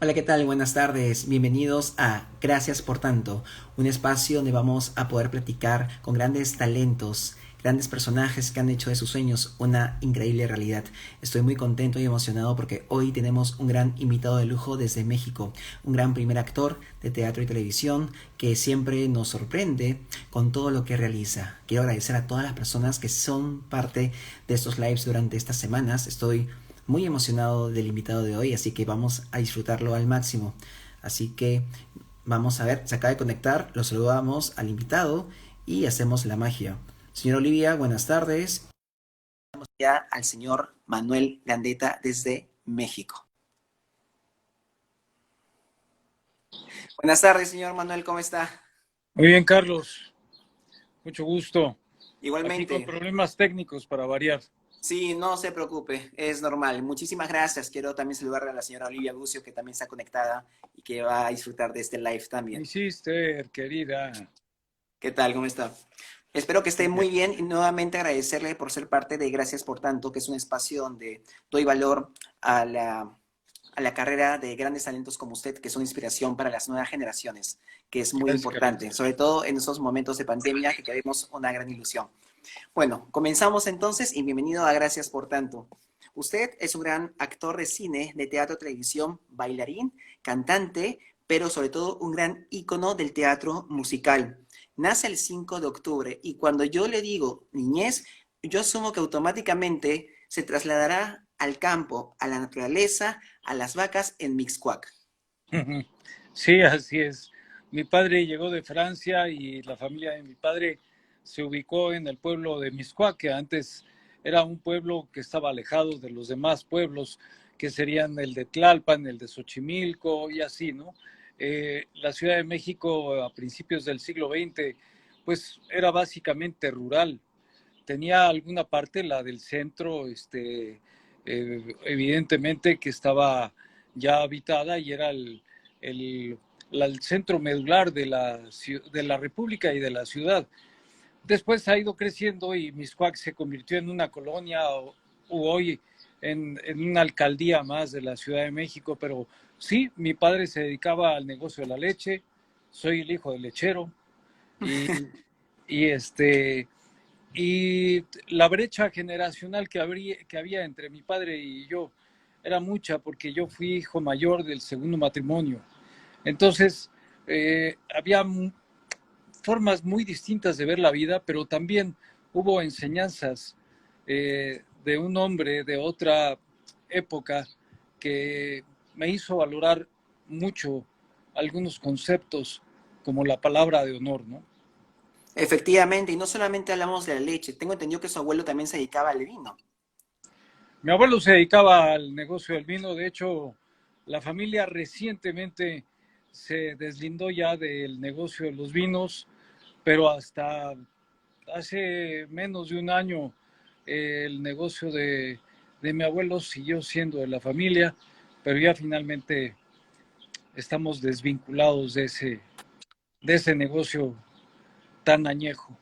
Hola, ¿qué tal? Buenas tardes. Bienvenidos a Gracias por tanto, un espacio donde vamos a poder platicar con grandes talentos, grandes personajes que han hecho de sus sueños una increíble realidad. Estoy muy contento y emocionado porque hoy tenemos un gran invitado de lujo desde México, un gran primer actor de teatro y televisión que siempre nos sorprende con todo lo que realiza. Quiero agradecer a todas las personas que son parte de estos lives durante estas semanas. Estoy muy emocionado del invitado de hoy, así que vamos a disfrutarlo al máximo. Así que vamos a ver, se acaba de conectar, lo saludamos al invitado y hacemos la magia. Señor Olivia, buenas tardes. Ya al señor Manuel Gandeta desde México. Buenas tardes, señor Manuel, ¿cómo está? Muy bien, Carlos. Mucho gusto. Aquí con Igualmente. problemas técnicos para variar. Sí, no se preocupe, es normal. Muchísimas gracias. Quiero también saludar a la señora Olivia Bucio, que también está conectada y que va a disfrutar de este live Mi también. sister, querida. ¿Qué tal? ¿Cómo está? Espero que esté Muy bien. muy bien y nuevamente agradecerle por ser parte de Gracias por tanto, que es un espacio donde doy valor a la carrera de grandes talentos como usted, que son inspiración para las nuevas generaciones, que es muy Gracias, Carlos. importante, sobre todo en esos momentos de pandemia que queremos una gran ilusión. Bueno, comenzamos entonces y bienvenido a Gracias por tanto. Usted es un gran actor de cine, de teatro, televisión, bailarín, cantante, pero sobre todo un gran ícono del teatro musical. Nace el 5 de octubre y cuando yo le digo niñez, yo asumo que automáticamente se trasladará al campo, a la naturaleza, a las vacas en Mixcoac. Sí, así es. Mi padre llegó de Francia y la familia de mi padre se ubicó en el pueblo de Miscuac, que antes era un pueblo que estaba alejado de los demás pueblos, que serían el de Tlalpan, el de Xochimilco y así, ¿no? La Ciudad de México a principios del siglo XX, pues era básicamente rural. Tenía alguna parte, la del centro, evidentemente que estaba ya habitada y era el, el centro medular de la República y de la ciudad. Después ha ido creciendo y Miscuac se convirtió en una colonia o hoy en una alcaldía más de la Ciudad de México, pero sí, mi padre se dedicaba al negocio de la leche, soy el hijo del lechero y, y y la brecha generacional que había entre mi padre y yo era mucha porque yo fui hijo mayor del segundo matrimonio. Entonces, había formas muy distintas de ver la vida, pero también hubo enseñanzas de un hombre de otra época que me hizo valorar mucho algunos conceptos como la palabra de honor, ¿no? Efectivamente, y no solamente hablamos de la leche, tengo entendido que su abuelo también se dedicaba al vino. Mi abuelo se dedicaba al negocio del vino, de hecho, la familia recientemente se deslindó ya del negocio de los vinos, pero hasta hace menos de un año el negocio de mi abuelo siguió siendo de la familia, pero ya finalmente estamos desvinculados de ese negocio tan añejo.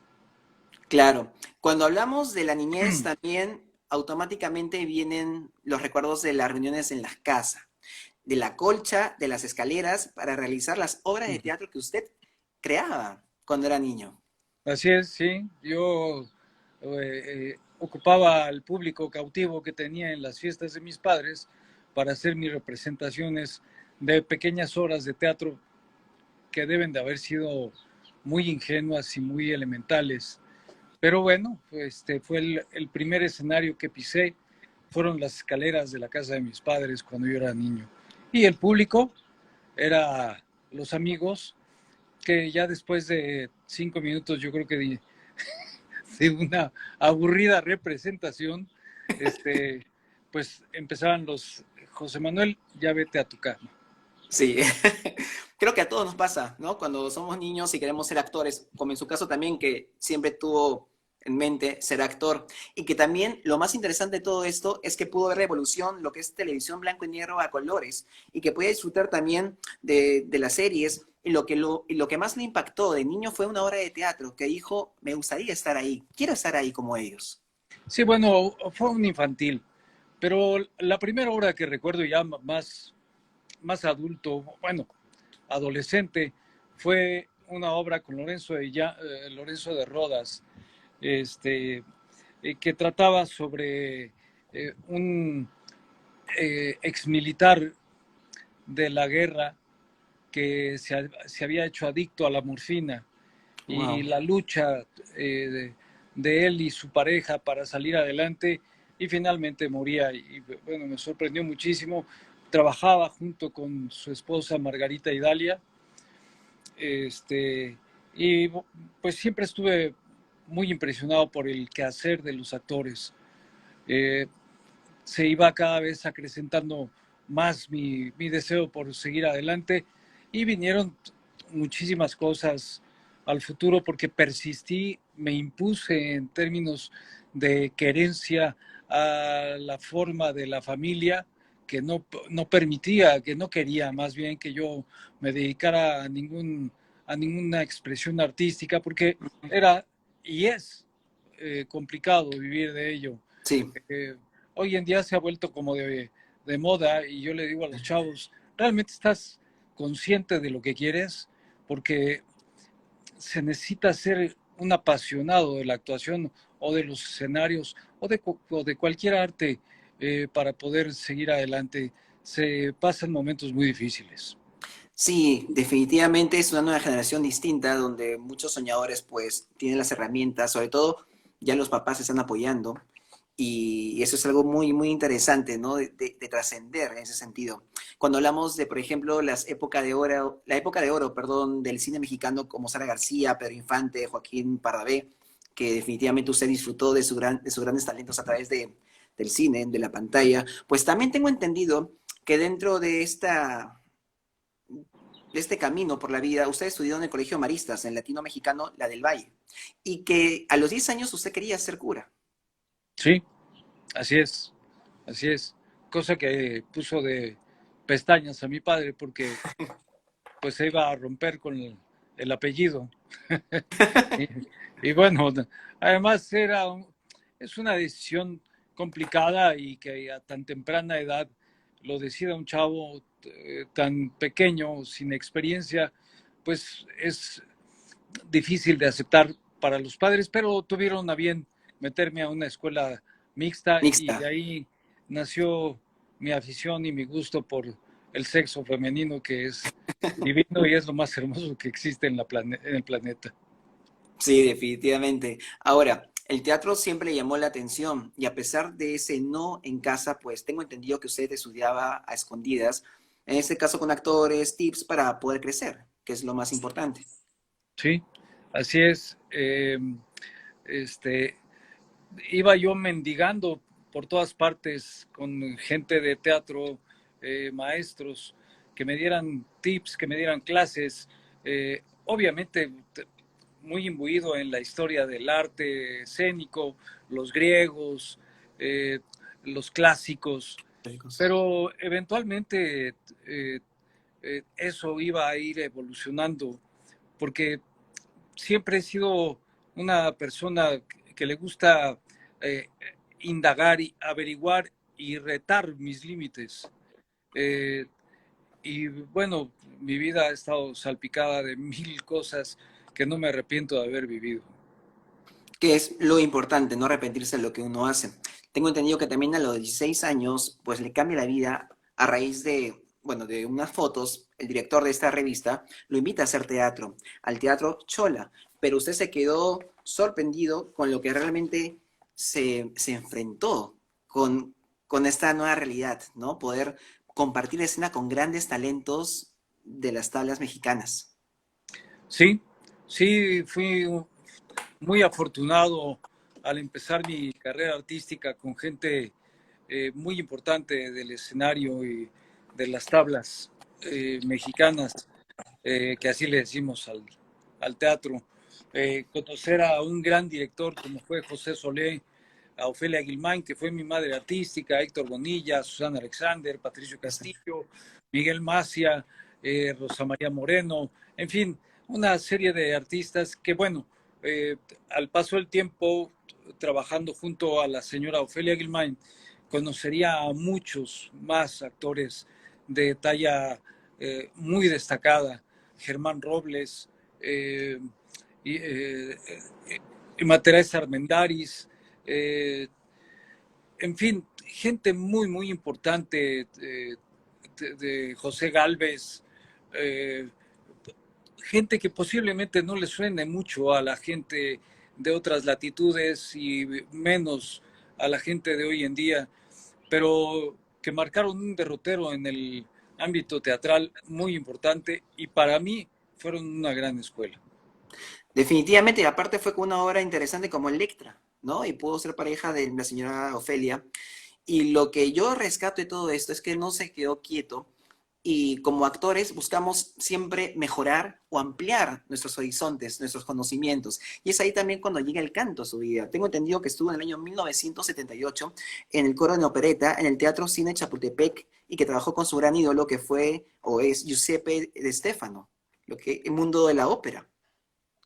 Claro, cuando hablamos de la niñez también automáticamente vienen los recuerdos de las reuniones en las casas, de la colcha, de las escaleras, para realizar las obras de teatro que usted creaba cuando era niño. Así es, sí. Yo ocupaba al público cautivo que tenía en las fiestas de mis padres para hacer mis representaciones de pequeñas horas de teatro que deben de haber sido muy ingenuas y muy elementales. Pero bueno, fue el primer escenario que pisé, fueron las escaleras de la casa de mis padres cuando yo era niño. Y el público era los amigos que ya después de 5 minutos yo creo que de una aburrida representación, este, pues empezaban los, José Manuel, ya vete a tu cama. Sí, creo que a todos nos pasa, ¿no? Cuando somos niños y queremos ser actores, como en su caso también, que siempre tuvo en mente ser actor, y que también lo más interesante de todo esto es que pudo ver la evolución, lo que es televisión blanco y negro a colores, y que puede disfrutar también de las series, y lo que más le impactó de niño fue una obra de teatro, que dijo, me gustaría estar ahí, quiero estar ahí como ellos. Sí, bueno, fue un infantil, pero la primera obra que recuerdo ya más más adulto, bueno, adolescente, fue una obra con Lorenzo de Rodas, que trataba sobre un ex militar de la guerra que se había hecho adicto a la morfina y Wow. la lucha de él y su pareja para salir adelante y finalmente moría. Y bueno, me sorprendió muchísimo. Trabajaba junto con su esposa Margarita Hidalia, y pues siempre estuve muy impresionado por el quehacer de los actores. Eh, Se iba cada vez acrecentando más mi deseo por seguir adelante y vinieron muchísimas cosas al futuro porque persistí, me impuse en términos de querencia a la forma de la familia que no permitía, que no quería más bien que yo me dedicara a ninguna expresión artística porque era y es complicado vivir de ello. Sí. Eh, Hoy en día se ha vuelto como de moda y yo le digo a los chavos, ¿realmente estás consciente de lo que quieres? Porque se necesita ser un apasionado de la actuación o de los escenarios o de cualquier arte para poder seguir adelante. Se pasan momentos muy difíciles. Sí, definitivamente es una nueva generación distinta donde muchos soñadores pues tienen las herramientas, sobre todo ya los papás se están apoyando y eso es algo muy, muy interesante, ¿no? De trascender en ese sentido. Cuando hablamos de, por ejemplo, la época de oro, perdón, del cine mexicano como Sara García, Pedro Infante, Joaquín Pardavé, que definitivamente usted disfrutó de sus grandes talentos a través del cine, de la pantalla, pues también tengo entendido que dentro de este camino por la vida, usted estudió en el Colegio Maristas, en Latino Mexicano, la del Valle, y que a los 10 años usted quería ser cura. Sí, así es, así es. Cosa que puso de pestañas a mi padre porque pues se iba a romper con el apellido. y, y, bueno, además es una decisión complicada y que a tan temprana edad lo decida un chavo tan pequeño, sin experiencia, pues es difícil de aceptar para los padres, pero tuvieron a bien meterme a una escuela mixta y de Mixta. ahí nació mi afición y mi gusto por el sexo femenino que es divino y es lo más hermoso que existe en el planeta. Sí, definitivamente. Ahora, el teatro siempre le llamó la atención y a pesar de ese no en casa, pues tengo entendido que usted estudiaba a escondidas, en este caso con actores, tips para poder crecer, que es lo más importante. Sí, así es. Este, Iba yo mendigando por todas partes con gente de teatro, maestros, que me dieran tips, que me dieran clases. Obviamente, muy imbuido en la historia del arte escénico, los griegos, eh, los clásicos, pero eventualmente eso iba a ir evolucionando, porque siempre he sido una persona que le gusta eh, indagar y averiguar y retar mis límites. Eh, y bueno, mi vida ha estado salpicada de mil cosas que no me arrepiento de haber vivido. Que es lo importante, no arrepentirse de lo que uno hace. Tengo entendido que también a los 16 años, pues le cambia la vida a raíz de, bueno, de unas fotos, el director de esta revista lo invita a hacer teatro, al Teatro Chola, pero usted se quedó sorprendido con lo que realmente se enfrentó con esta nueva realidad, ¿no? Poder compartir escena con grandes talentos de las tablas mexicanas. Sí, sí, fui muy afortunado al empezar mi carrera artística con gente muy importante del escenario y de las tablas mexicanas, que así le decimos al teatro. Conocer a un gran director como fue José Solé, a Ofelia Guilmán, que fue mi madre artística, a Héctor Bonilla, Susana Alexander, Patricio Castillo, Miguel Macia, Rosa María Moreno, en fin, una serie de artistas que, bueno, al paso del tiempo, trabajando junto a la señora Ofelia Guilmán, conocería a muchos más actores de talla muy destacada, Germán Robles, y, Teresa Armendáriz, en fin, gente muy, muy importante, de José Gálvez, eh, gente que posiblemente no le suene mucho a la gente de otras latitudes y menos a la gente de hoy en día, pero que marcaron un derrotero en el ámbito teatral muy importante y para mí fueron una gran escuela. Definitivamente, y aparte fue con una obra interesante como Electra, ¿no? Y pudo ser pareja de la señora Ofelia. Y lo que yo rescato de todo esto es que no se quedó quieto y como actores buscamos siempre mejorar o ampliar nuestros horizontes, nuestros conocimientos. Y es ahí también cuando llega el canto a su vida. Tengo entendido que estuvo en el año 1978 en el coro de opereta en el Teatro Cine Chapultepec y que trabajó con su gran ídolo que fue o es Giuseppe de Stefano, lo que el mundo de la ópera.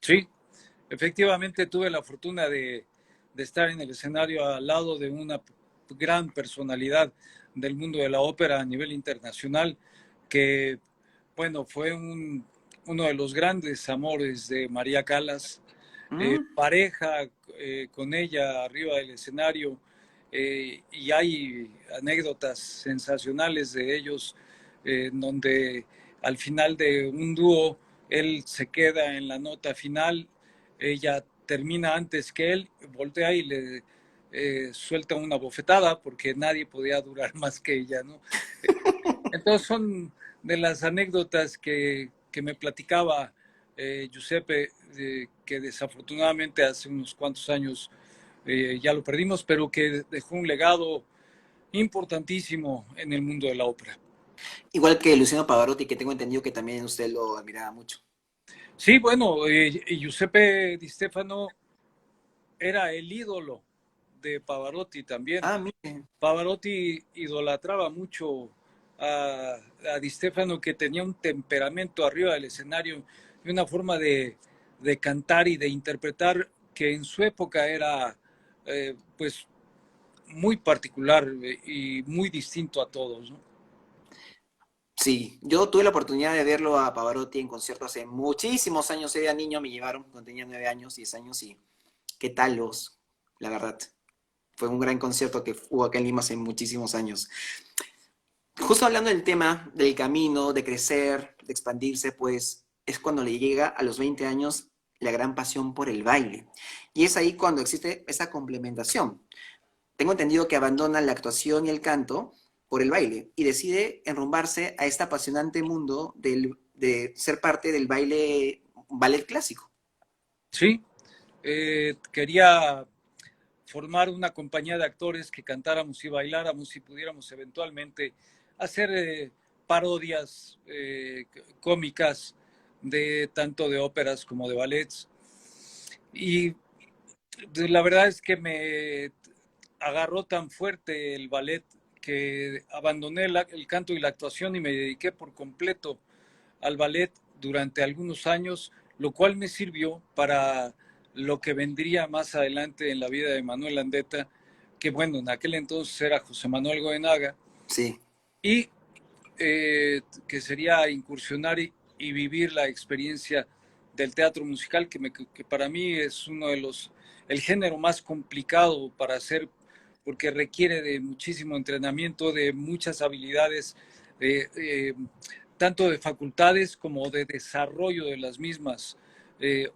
Sí, efectivamente tuve la fortuna de estar en el escenario al lado de una gran personalidad del mundo de la ópera a nivel internacional, que, bueno, fue uno de los grandes amores de María Callas, Mm. pareja con ella arriba del escenario, y hay anécdotas sensacionales de ellos, en donde al final de un dúo, él se queda en la nota final, ella termina antes que él, voltea y le suelta una bofetada porque nadie podía durar más que ella, ¿no? Entonces son de las anécdotas que me platicaba Giuseppe, que desafortunadamente hace unos cuantos años ya lo perdimos, pero que dejó un legado importantísimo en el mundo de la ópera. Igual que Luciano Pavarotti, que tengo entendido que también usted lo admiraba mucho. Sí, bueno, Giuseppe Di Stefano era el ídolo de Pavarotti también. Ah, mire. Pavarotti idolatraba mucho a Di Stefano, que tenía un temperamento arriba del escenario y una forma de cantar y de interpretar que en su época era pues muy particular y muy distinto a todos, ¿no? Sí, yo tuve la oportunidad de verlo a Pavarotti en concierto hace muchísimos años. Era niño, me llevaron cuando tenía 9 años, 10 años y qué tal la verdad. Fue un gran concierto que hubo acá en Lima hace muchísimos años. Justo hablando del tema del camino, de crecer, de expandirse, pues es cuando le llega a los 20 años la gran pasión por el baile. Y es ahí cuando existe esa complementación. Tengo entendido que abandona la actuación y el canto por el baile y decide enrumbarse a este apasionante mundo de ser parte del ballet clásico. Sí, quería formar una compañía de actores que cantáramos y bailáramos y pudiéramos eventualmente hacer parodias cómicas de tanto de óperas como de ballets. Y la verdad es que me agarró tan fuerte el ballet que abandoné el canto y la actuación y me dediqué por completo al ballet durante algunos años, lo cual me sirvió para lo que vendría más adelante en la vida de Manuel Landeta, que bueno, en aquel entonces era José Manuel Goenaga, Sí. y que sería incursionar y vivir la experiencia del teatro musical, que para mí es uno de el género más complicado para hacer, porque requiere de muchísimo entrenamiento, de muchas habilidades, de, tanto de facultades como de desarrollo de las mismas.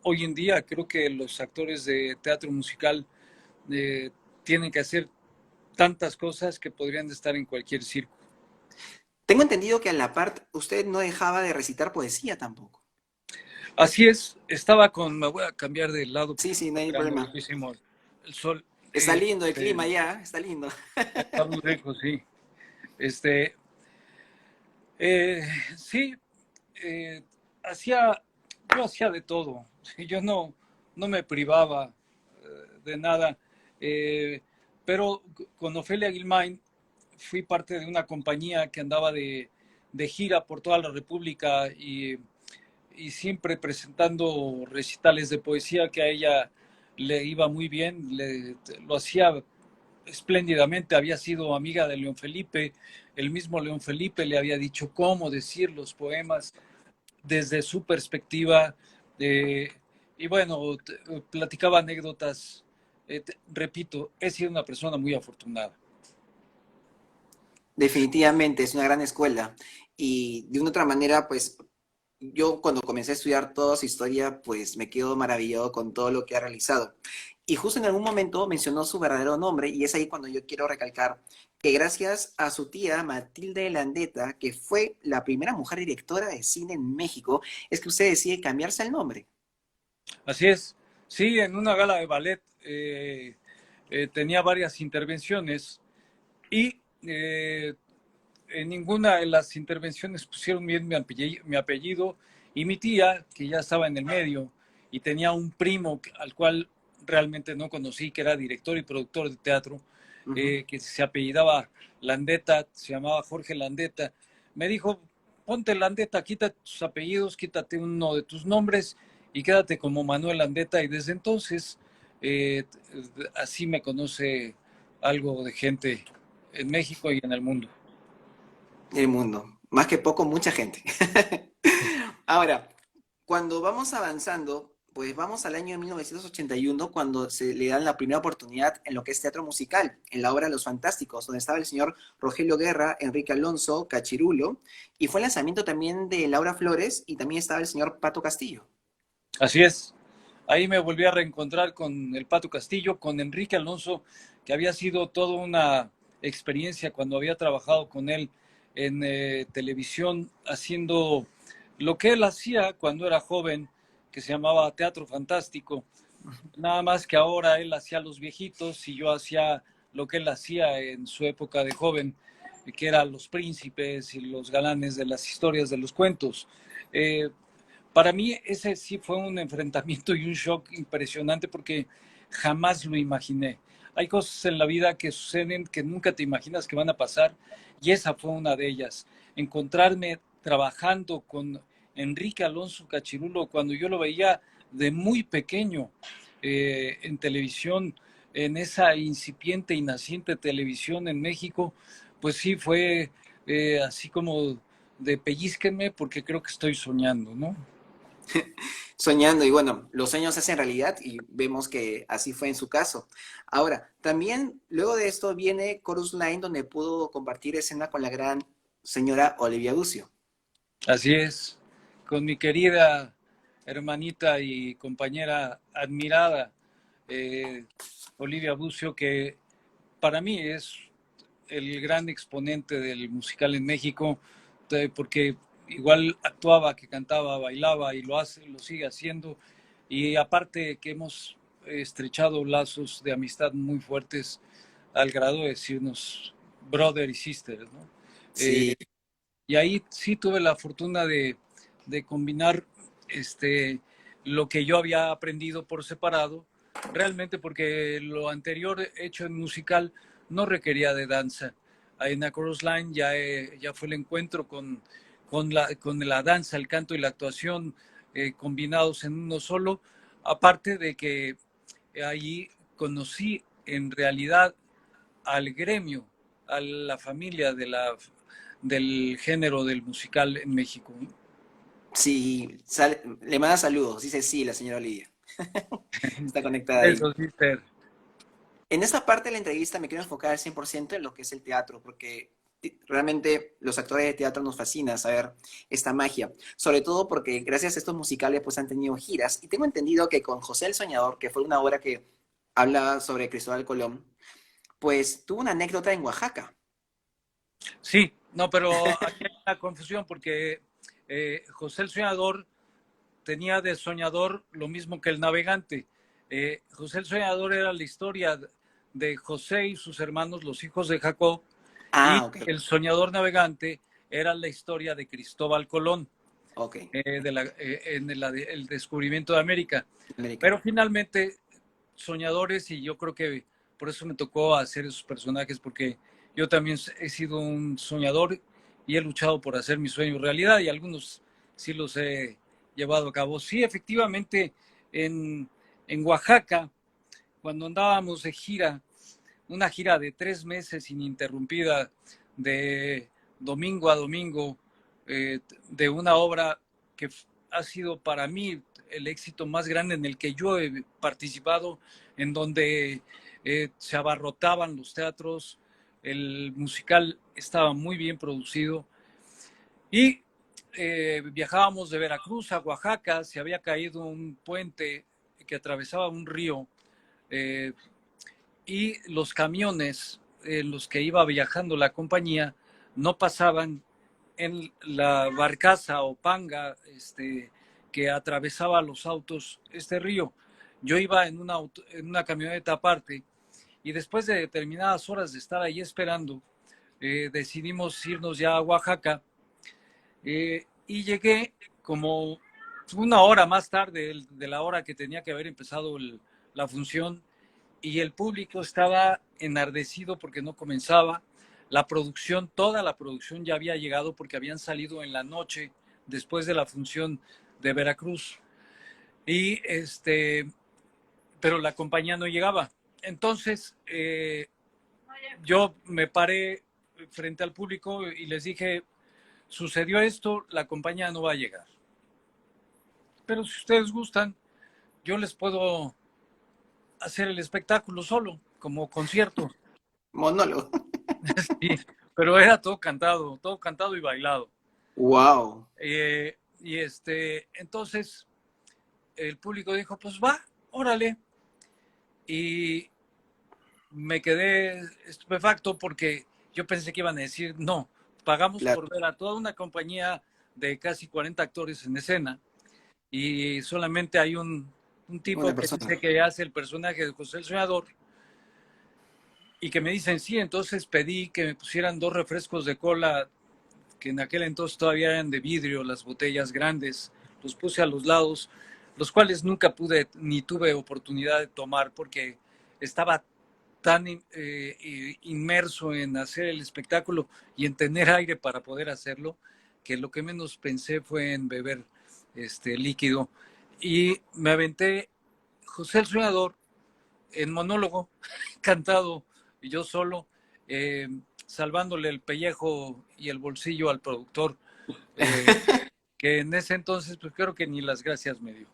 Hoy en día creo que los actores de teatro musical eh, tienen que hacer tantas cosas que podrían estar en cualquier circo. Tengo entendido que a la par usted no dejaba de recitar poesía tampoco. Así es, estaba me voy a cambiar de lado Sí, porque sí, no está hay pegando problema. durísimo el sol. Está lindo el Este, clima ya, está lindo. está muy lejos, sí. Este, eh, sí, eh, hacía, yo hacía de todo. Yo no me privaba de nada. Eh, pero con Ofelia Guilmain fui parte de una compañía que andaba de gira por toda la República y siempre presentando recitales de poesía que a ella le iba muy bien, lo hacía espléndidamente, había sido amiga de León Felipe, el mismo León Felipe le había dicho cómo decir los poemas desde su perspectiva, eh, y bueno, platicaba anécdotas. Repito, he sido una persona muy afortunada. Definitivamente es una gran escuela y de una otra manera, pues yo cuando comencé a estudiar toda su historia, pues me quedo maravillado con todo lo que ha realizado. Y justo en algún momento mencionó su verdadero nombre y es ahí cuando yo quiero recalcar que gracias a su tía Matilde Landeta, que fue la primera mujer directora de cine en México, es que usted decide cambiarse el nombre. Así es. Sí, en una gala de ballet tenía varias intervenciones y en ninguna de las intervenciones pusieron bien mi apellido, y mi tía, que ya estaba en el medio y tenía un primo al cual realmente no conocí, que era director y productor de teatro, Ujú. que se apellidaba Landeta, se llamaba Jorge Landeta, me dijo, ponte Landeta, quita tus apellidos, quítate uno de tus nombres y quédate como Manuel Landeta, y desde entonces eh, así me conoce algo de gente en México y en el mundo. El mundo. Más que poco, mucha gente. Ahora, cuando vamos avanzando, pues vamos al año de 1981, cuando se le dan la primera oportunidad en lo que es teatro musical, en la obra Los Fantásticos, donde estaba el señor Rogelio Guerra, Enrique Alonso, Cachirulo, y fue el lanzamiento también de Laura Flores, y también estaba el señor Pato Castillo. Así es. Ahí me volví a reencontrar con el Pato Castillo, con Enrique Alonso, que había sido toda una experiencia cuando había trabajado con él en televisión, haciendo lo que él hacía cuando era joven, que se llamaba Teatro Fantástico. Nada más que ahora él hacía los viejitos y yo hacía lo que él hacía en su época de joven, que eran los príncipes y los galanes de las historias de los cuentos. Eh, para mí ese sí fue un enfrentamiento y un shock impresionante porque jamás lo imaginé. Hay cosas en la vida que suceden que nunca te imaginas que van a pasar, y esa fue una de ellas. Encontrarme trabajando con Enrique Alonso Cachirulo cuando yo lo veía de muy pequeño en televisión, en esa incipiente y naciente televisión en México, pues sí fue así como de pellizquenme porque creo que estoy soñando, ¿no? Soñando, y bueno, los sueños se hacen realidad y vemos que así fue en su caso. Ahora, también luego de esto viene Chorus Line, donde pudo compartir escena con la gran señora Olivia Ducio. Así es, con mi querida hermanita y compañera admirada, eh, Olivia Bucio, que para mí es el gran exponente del musical en México, porque igual actuaba, que cantaba, bailaba y lo hace, lo sigue haciendo. Y aparte que hemos estrechado lazos de amistad muy fuertes al grado de decirnos brother y sister, ¿no? Sí, Y ahí sí tuve la fortuna de combinar este, lo que yo había aprendido por separado, realmente porque lo anterior hecho en musical no requería de danza. En A Chorus Line ya fue el encuentro con la danza, el canto y la actuación combinados en uno solo, aparte de que allí conocí en realidad al gremio, a la familia del género del musical en México. sí, le manda saludos, dice sí, la señora Olivia. Está conectada ahí. Eso sí, Ter. En esta parte de la entrevista me quiero enfocar al 100% en lo que es el teatro, porque realmente los actores de teatro nos fascina saber esta magia, sobre todo porque gracias a estos musicales pues han tenido giras y tengo entendido que con José el Soñador, que fue una obra que habla sobre Cristóbal Colón, pues tuvo una anécdota en Oaxaca. Sí, no, pero aquí hay una confusión porque José el Soñador tenía de soñador lo mismo que el navegante. José el Soñador era la historia de José y sus hermanos, los hijos de Jacob, y Ah, ok, el soñador navegante era la historia de Cristóbal Colón, ok, en el descubrimiento de América. América. Pero finalmente, soñadores, y yo creo que por eso me tocó hacer esos personajes, porque yo también he sido un soñador y he luchado por hacer mis sueños realidad, y algunos sí los he llevado a cabo. Sí, efectivamente, en Oaxaca, cuando andábamos de gira, una gira de 3 meses ininterrumpida, de domingo a domingo, de una obra que ha sido para mí el éxito más grande en el que yo he participado, en donde se abarrotaban los teatros, el musical estaba muy bien producido y viajábamos de Veracruz a Oaxaca, se había caído un puente que atravesaba un río eh, y los camiones en los que iba viajando la compañía no pasaban en la barcaza o panga que atravesaba los autos este río. Yo iba en una camioneta aparte y después de determinadas horas de estar ahí esperando, decidimos irnos ya a Oaxaca y llegué como una hora más tarde de la hora que tenía que haber empezado la función y el público estaba enardecido porque no comenzaba. La producción, toda la producción ya había llegado porque habían salido en la noche después de la función de Veracruz. Y pero la compañía no llegaba. Entonces, yo me paré frente al público y les dije, sucedió esto, la compañía no va a llegar. Pero si ustedes gustan, yo les puedo hacer el espectáculo solo, como concierto. Monólogo. Sí, pero era todo cantado y bailado. Wow. Entonces el público dijo, pues va, órale. Y me quedé estupefacto porque yo pensé que iban a decir, no, pagamos Claro, por ver a toda una compañía de casi 40 actores en escena y solamente hay un una tipo que persona. dice que hace el personaje de José el Soñador y que me dicen sí, entonces pedí que me pusieran 2 refrescos de cola que en aquel entonces todavía eran de vidrio, las botellas grandes, los puse a los lados, los cuales nunca pude ni tuve oportunidad de tomar porque estaba tan inmerso en hacer el espectáculo y en tener aire para poder hacerlo, que lo que menos pensé fue en beber líquido. Y me aventé José el Soñador en monólogo, cantado y yo solo, salvándole el pellejo y el bolsillo al productor, eh, que en ese entonces pues creo que ni las gracias me dio.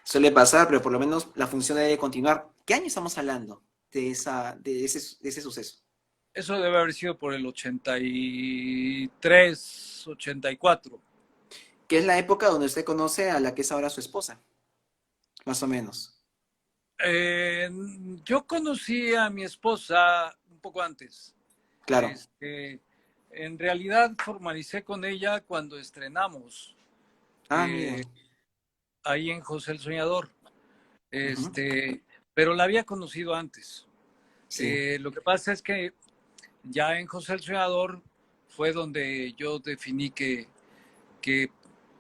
Suele pasar, pero por lo menos la función debe continuar. ¿Qué año estamos hablando de ese suceso? Eso debe haber sido por el 83, 84. Que es la época donde usted conoce a la que es ahora su esposa, más o menos. Eh, yo conocí a mi esposa un poco antes. Claro. Este, en realidad formalicé con ella cuando estrenamos Ah, mire. eh, ahí en José el Soñador. Ujú. Este, pero la había conocido antes. Sí. Lo que pasa es que ya en José el Soñador fue donde yo definí que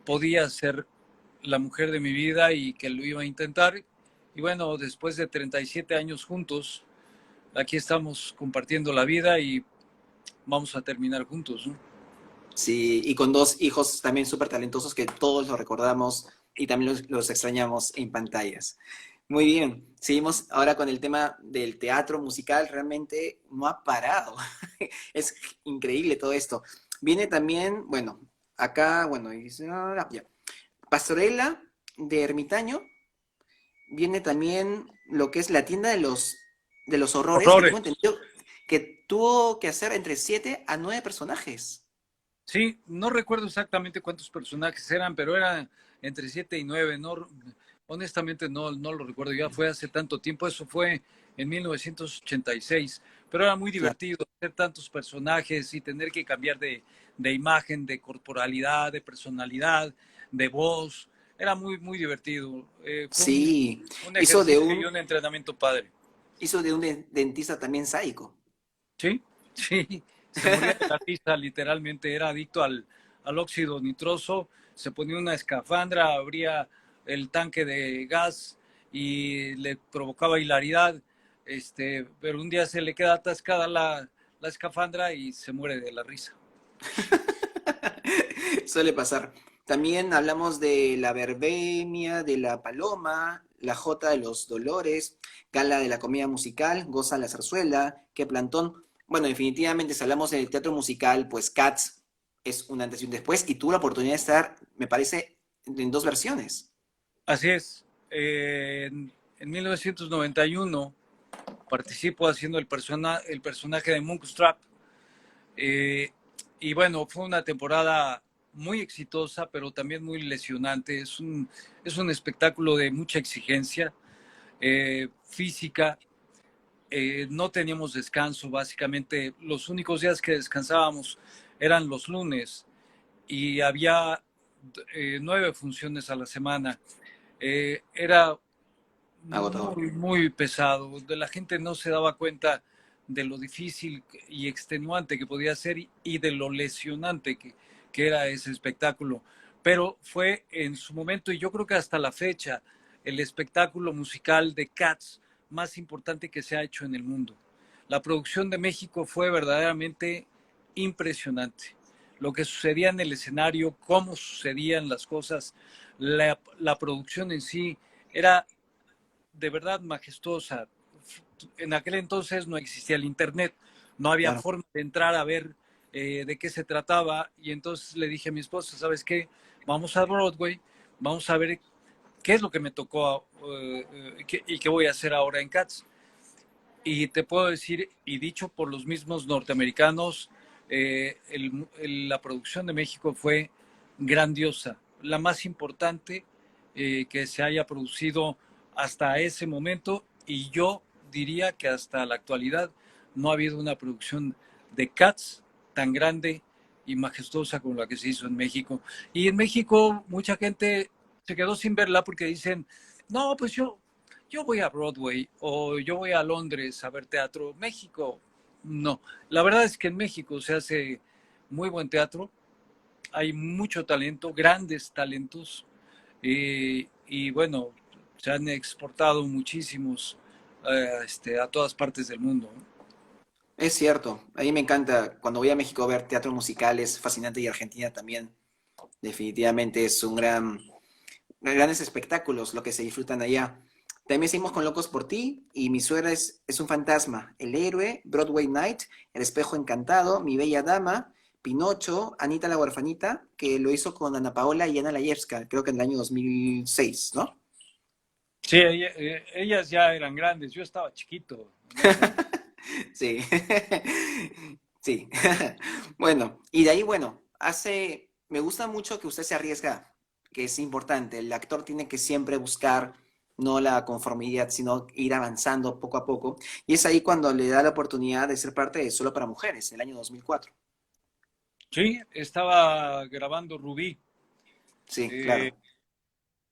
podía ser la mujer de mi vida y que lo iba a intentar. Y bueno, después de 37 años juntos, aquí estamos compartiendo la vida y vamos a terminar juntos, ¿no? Sí, y con dos hijos también súper talentosos que todos los recordamos y también los extrañamos en pantallas. Muy bien, seguimos ahora con el tema del teatro musical, realmente no ha parado. Es increíble todo esto. Viene también, bueno, acá, bueno, dice, ya. Pastorela de Ermitaño, viene también lo que es la tienda de los horrores, que tengo Horrores. entendido que tuvo que hacer entre 7 a 9 personajes. Sí, no recuerdo exactamente cuántos personajes eran, pero eran entre 7 y 9. No, honestamente no lo recuerdo, ya fue hace tanto tiempo, eso fue en 1986, pero era muy Claro. divertido hacer tantos personajes y tener que cambiar de imagen, de corporalidad, de personalidad, de voz. Era muy divertido. Fue Sí, un hizo de ejercicio y un, un entrenamiento padre. hizo de un dentista también sádico. Sí, sí, se moría de la risa, literalmente, era adicto al óxido nitroso, se ponía una escafandra, abría el tanque de gas y le provocaba hilaridad, pero un día se le queda atascada la escafandra y se muere de la risa. Suele pasar. También hablamos de la verbemia, de la paloma, la jota de los dolores, gala de la comida musical, goza la zarzuela, que plantón. Bueno, definitivamente, si hablamos del teatro musical, pues Cats es un antes y un después, y tuvo la oportunidad de estar, me parece, en dos versiones. Así es. En 1991 participo haciendo el personaje de Monkstrap. Eh, y bueno, fue una temporada muy exitosa, pero también muy lesionante. Es un espectáculo de mucha exigencia física. No teníamos descanso, básicamente. Los únicos días que descansábamos eran los lunes y había 9 funciones a la semana. Era Agotador. muy pesado. La gente no se daba cuenta de lo difícil y extenuante que podía ser y de lo lesionante que era ese espectáculo. Pero fue en su momento, y yo creo que hasta la fecha, el espectáculo musical de Cats más importante que se ha hecho en el mundo. La producción de México fue verdaderamente impresionante. Lo que sucedía en el escenario, cómo sucedían las cosas, la producción en sí era de verdad majestuosa. En aquel entonces no existía el Internet, no había Claro. forma de entrar a ver de qué se trataba y entonces le dije a mi esposa, ¿sabes qué? Vamos a Broadway, vamos a ver qué es lo que me tocó y qué voy a hacer ahora en Cats. Y te puedo decir, y dicho por los mismos norteamericanos, la producción de México fue grandiosa, la más importante que se haya producido hasta ese momento y yo diría que hasta la actualidad no ha habido una producción de Cats tan grande y majestuosa como la que se hizo en México. Y en México mucha gente se quedó sin verla porque dicen, no, pues yo voy a Broadway o yo voy a Londres a ver teatro. México, no. La verdad es que en México se hace muy buen teatro, hay mucho talento, grandes talentos, y bueno, se han exportado muchísimos a todas partes del mundo. Es cierto, a mí me encanta, cuando voy a México a ver teatro musical, es fascinante, y Argentina también, definitivamente es un grandes espectáculos lo que se disfrutan allá. También seguimos con Locos por Ti, y Mi suegra es un fantasma, El héroe, Broadway Night, El espejo encantado, Mi bella dama, Pinocho, Anita la huerfanita, que lo hizo con Ana Paola y Ana Layevska, creo que en el año 2006, ¿no? Sí, ellas ya eran grandes, yo estaba chiquito en ese momento. Sí, sí. Bueno, y de ahí, bueno, me gusta mucho que usted se arriesga, que es importante. El actor tiene que siempre buscar no la conformidad, sino ir avanzando poco a poco. Y es ahí cuando le da la oportunidad de ser parte de Solo para Mujeres, en el año 2004. Sí, estaba grabando Rubí. Sí, eh, claro.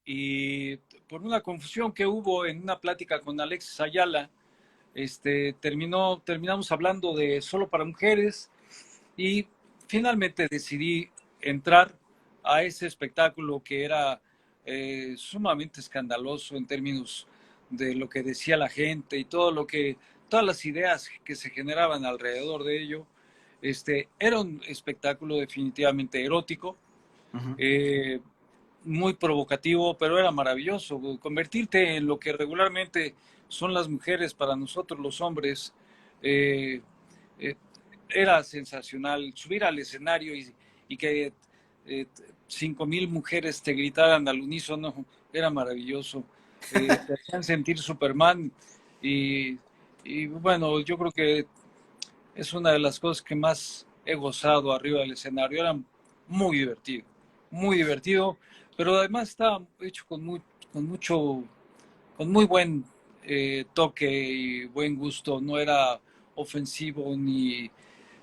y por una confusión que hubo en una plática con Alexis Ayala, terminamos hablando de Solo para Mujeres y finalmente decidí entrar a ese espectáculo que era sumamente escandaloso en términos de lo que decía la gente y todas las ideas que se generaban alrededor de ello. Era un espectáculo definitivamente erótico, Ujú. eh, muy provocativo, pero era maravilloso. Convertirte en lo que regularmente son las mujeres para nosotros los hombres, eh, eh, era sensacional. Subir al escenario y que 5,000 mujeres te gritaran al unísono, era maravilloso. Te hacían sentir Superman y, y bueno, yo creo que es una de las cosas que más he gozado arriba del escenario. Era muy divertido, pero además estaba hecho con mucho, con muy buen toque y buen gusto. No era ofensivo ni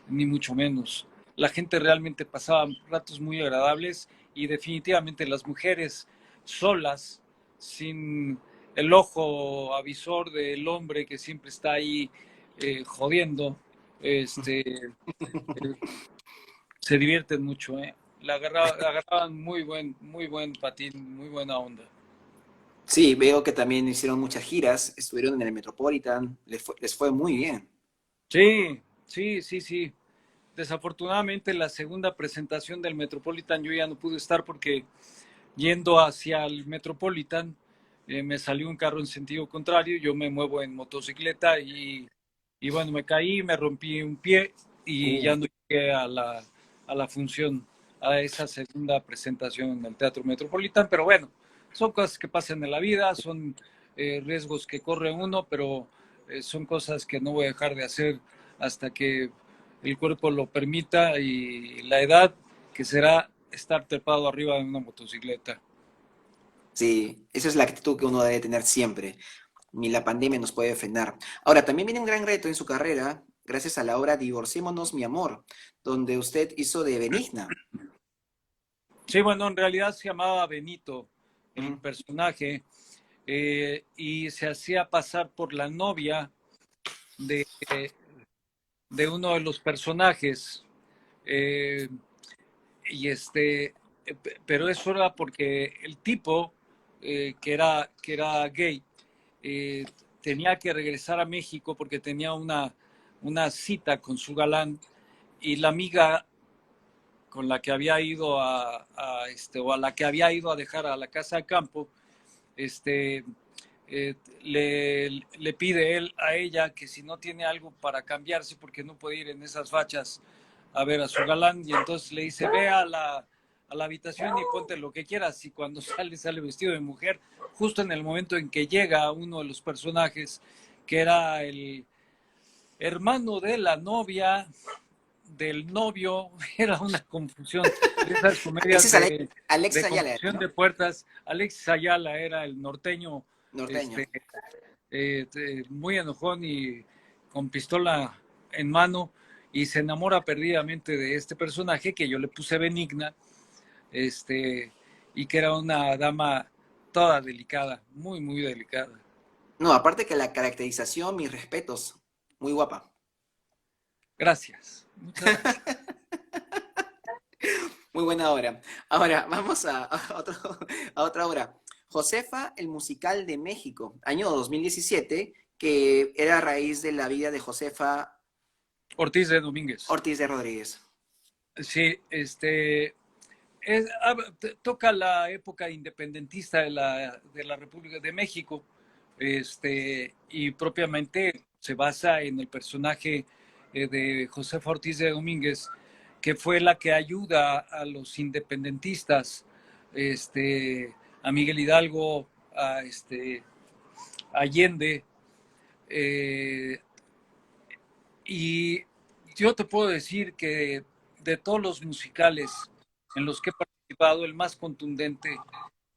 mucho menos. La gente realmente pasaba ratos muy agradables y definitivamente las mujeres solas, sin el ojo avisor del hombre que siempre está ahí jodiendo, se divierten mucho, ¿eh? Agarraban muy buen patín, muy buena onda. Sí, veo que también hicieron muchas giras, estuvieron en el Metropolitan, les fue muy bien. Sí, sí. Desafortunadamente la segunda presentación del Metropolitan yo ya no pude estar porque yendo hacia el Metropolitan me salió un carro en sentido contrario, yo me muevo en motocicleta y bueno, me caí, me rompí un pie y Uh, ya no llegué a la función, a esa segunda presentación en el Teatro Metropolitano, pero bueno, son cosas que pasan en la vida, son riesgos que corre uno, pero son cosas que no voy a dejar de hacer hasta que el cuerpo lo permita y la edad que será estar trepado arriba de una motocicleta. sí, esa es la actitud que uno debe tener siempre. Ni la pandemia nos puede frenar. Ahora, también viene un gran reto en su carrera, gracias a la obra Divorciémonos, mi amor, donde usted hizo de Benigna. Sí, bueno, en realidad se llamaba Benito, el Ujú. personaje, y se hacía pasar por la novia de, de uno de los personajes. eh, y pero eso era porque el tipo, que era gay, eh, tenía que regresar a México porque tenía una cita con su galán y la amiga con la que había ido o a la que había ido a dejar a la casa de campo, este, le pide él a ella que si no tiene algo para cambiarse, porque no puede ir en esas fachas a ver a su galán, y entonces le dice, ve a la habitación y ponte lo que quieras, y cuando sale, sale vestido de mujer, justo en el momento en que llega uno de los personajes, que era el hermano de la novia, del novio, era una confusión de esas Ese comedias es Alex de Ayala, confusión de ¿no? puertas. Alexis Ayala era el norteño, Norteño. este, muy enojón y con pistola en mano, y se enamora perdidamente de este personaje que yo le puse Benigna, este, y que era una dama toda delicada, muy, muy delicada. No, aparte que la caracterización, mis respetos, muy guapa. Gracias, muchas gracias. Muy buena obra. Ahora, vamos a otra obra. Josefa, el musical de México, año 2017, que era a raíz de la vida de Josefa Ortiz de Domínguez. Ortiz de Rodríguez. Sí, toca la época independentista de la República de México, y propiamente se basa en el personaje de Josefa Ortiz de Domínguez, que fue la que ayuda a los independentistas, a Miguel Hidalgo, a Allende, eh, y yo te puedo decir que de todos los musicales en los que he participado, el más contundente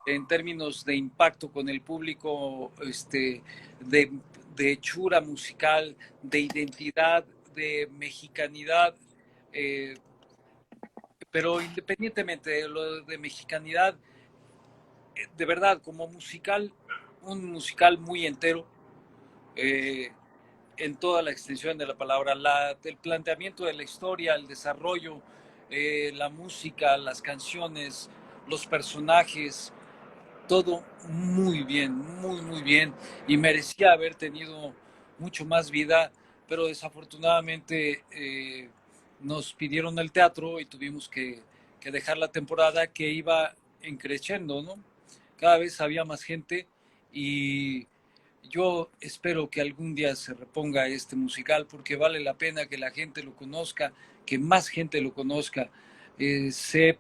en términos de impacto con el público, de, de hechura musical, de identidad, de mexicanidad, eh, pero independientemente de lo de mexicanidad, de verdad, como musical, un musical muy entero, eh, en toda la extensión de la palabra, el planteamiento de la historia, el desarrollo, la música, las canciones, los personajes, todo muy bien, muy, muy bien, y merecía haber tenido mucho más vida, pero desafortunadamente nos pidieron el teatro y tuvimos que dejar la temporada que iba creciendo, ¿no? Cada vez había más gente y yo espero que algún día se reponga este musical porque vale la pena que la gente lo conozca, que más gente lo conozca. Sé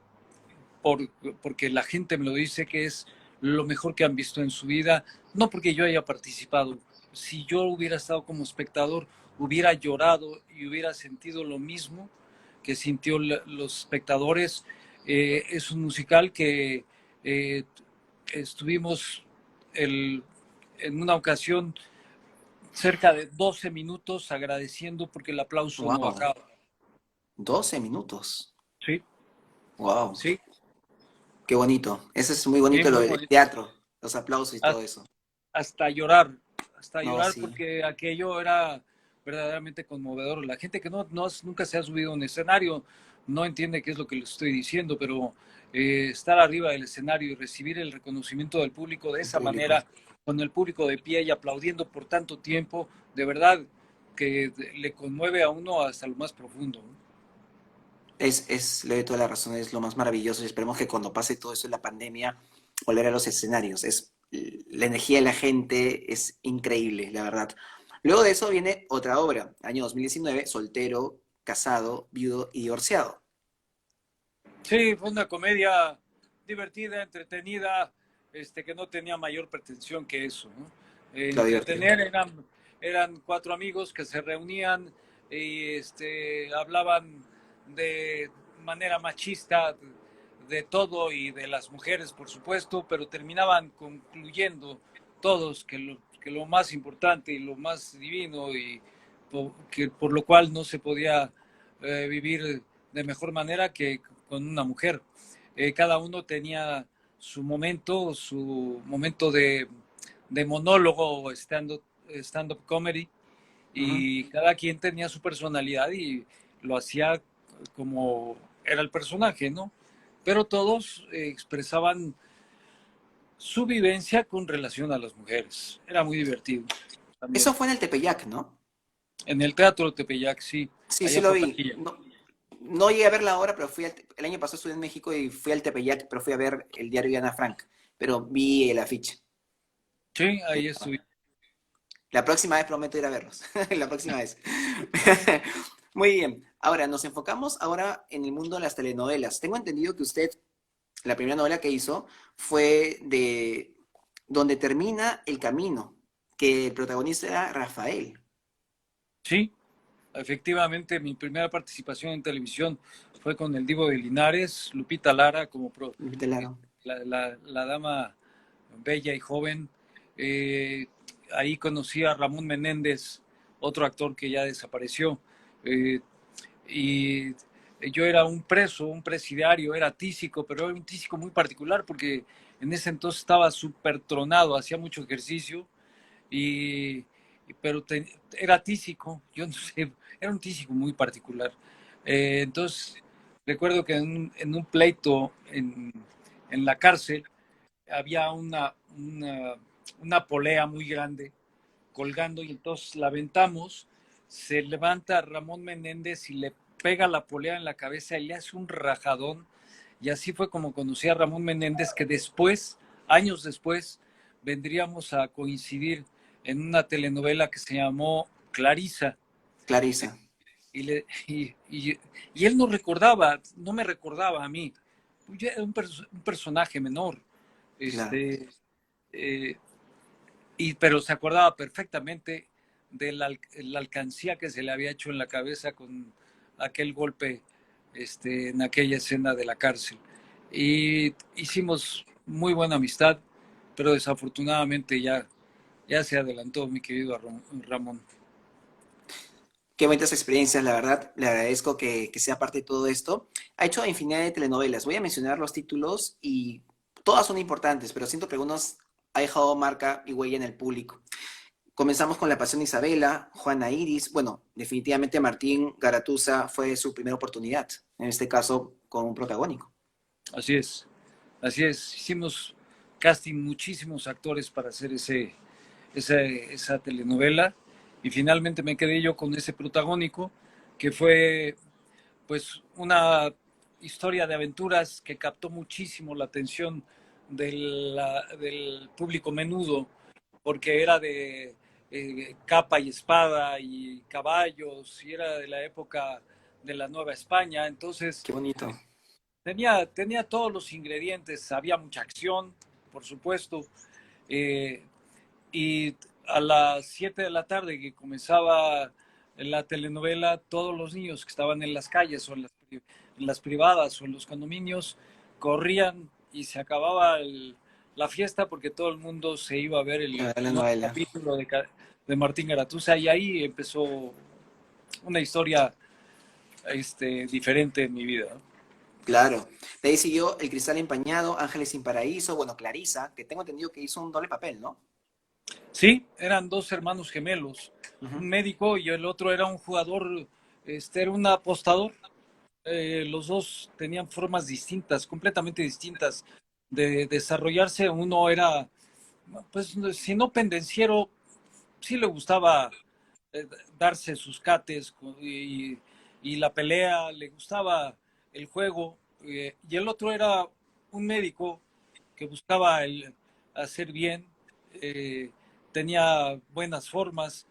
por, porque la gente me lo dice que es lo mejor que han visto en su vida, no porque yo haya participado. Si yo hubiera estado como espectador, hubiera llorado y hubiera sentido lo mismo que sintió los espectadores. Es un musical que eh, estuvimos el, en una ocasión cerca de 12 minutos agradeciendo porque el aplauso no Wow, bajaba. 12 minutos. Sí, Wow, sí, qué bonito. Eso es muy sí, bonito lo muy del bonito. teatro, los aplausos y todo eso. Hasta llorar, hasta No, llorar sí, porque aquello era verdaderamente conmovedor. La gente que nunca se ha subido a un escenario no entiende qué es lo que les estoy diciendo, pero estar arriba del escenario y recibir el reconocimiento del público de el esa público. manera, con el público de pie y aplaudiendo por tanto tiempo, de verdad que le conmueve a uno hasta lo más profundo. Le doy toda la razón, es lo más maravilloso y esperemos que cuando pase todo eso en la pandemia, volver a los escenarios. La energía de la gente es increíble, la verdad. Luego de eso viene otra obra, año 2019, Soltero, Casado, Viudo y Divorciado. Sí, fue una comedia divertida, entretenida, que no tenía mayor pretensión que eso, ¿no? Claro, divertido. Entretener eran cuatro amigos que se reunían y hablaban de manera machista de todo y de las mujeres, por supuesto, pero terminaban concluyendo todos que lo más importante y lo más divino y que por lo cual no se podía vivir de mejor manera que con una mujer. Cada uno tenía su momento de monólogo o stand-up comedy, Ujú. y cada quien tenía su personalidad y lo hacía como era el personaje, ¿no? Pero todos expresaban su vivencia con relación a las mujeres. Era muy divertido Eso también. fue en el Tepeyac, ¿no? En el Teatro Tepeyac, sí, Sí, sí allá lo por vi. taquilla. No, no llegué a ver la obra, pero el año pasado estuve en México y fui al Tepeyac, pero fui a ver el diario de Ana Frank, pero vi el afiche. Sí, Sí. ahí estuve. La próxima vez prometo ir a verlos. La próxima vez. Muy bien. Ahora, nos enfocamos ahora en el mundo de las telenovelas. Tengo entendido que usted, la primera novela que hizo fue de Donde termina el camino, que el protagonista era Rafael. Sí, efectivamente, mi primera participación en televisión fue con el Divo de Linares, Lupita Lara como Claro. la dama bella y joven. Eh, Ahí conocí a Ramón Menéndez, otro actor que ya desapareció. Eh, y yo era un preso, un presidiario, era tísico, pero era un tísico muy particular porque en ese entonces estaba súper tronado, hacía mucho ejercicio y, pero era tísico, yo no sé, era un tísico muy particular. Entonces, recuerdo que en un pleito en la cárcel había una polea muy grande colgando y entonces la aventamos, se levanta Ramón Menéndez y le pega la polea en la cabeza y le hace un rajadón. Y así fue como conocí a Ramón Menéndez, que después, años después, vendríamos a coincidir en una telenovela que se llamó Clarisa. Clarisa. Y, le, y él no recordaba, no me recordaba a mí. Yo era un personaje menor. Claro. Este, eh, pero se acordaba perfectamente de la alcancía que se le había hecho en la cabeza con aquel golpe en aquella escena de la cárcel. Y hicimos muy buena amistad, pero desafortunadamente ya se adelantó mi querido Ramón. Qué bonitas experiencias, la verdad. Le agradezco que sea parte de todo esto. Ha hecho infinidad de telenovelas. Voy a mencionar los títulos y todas son importantes, pero siento que algunos ha dejado marca y huella en el público. Comenzamos con La Pasión de Isabela, Juana Iris. Bueno, definitivamente Martín Garatuza fue su primera oportunidad, en este caso con un protagónico. Así es, así es. Hicimos casting muchísimos actores para hacer esa telenovela y finalmente me quedé yo con ese protagónico que fue pues una historia de aventuras que captó muchísimo la atención del público menudo, porque era de capa y espada y caballos, y era de la época de la Nueva España, entonces Qué bonito. tenía todos los ingredientes, había mucha acción, por supuesto, eh, y a las 7 de la tarde que comenzaba la telenovela, todos los niños que estaban en las calles o en las privadas o en los condominios corrían y se acababa la fiesta porque todo el mundo se iba a ver La el nuevo novela. capítulo de Martín Garatuza, y ahí empezó una historia diferente en mi vida. Claro. De ahí siguió El Cristal Empañado, Ángeles sin Paraíso, bueno, Clarisa, que tengo entendido que hizo un doble papel, ¿no? Sí, eran dos hermanos gemelos, Ujú. un médico y el otro era un jugador, era un apostador. Los dos tenían formas distintas, completamente distintas de desarrollarse. Uno era, pues, si no pendenciero, sí le gustaba eh, darse sus cates y la pelea, le gustaba el juego, y el otro era un médico que buscaba hacer bien, eh, tenía buenas formas,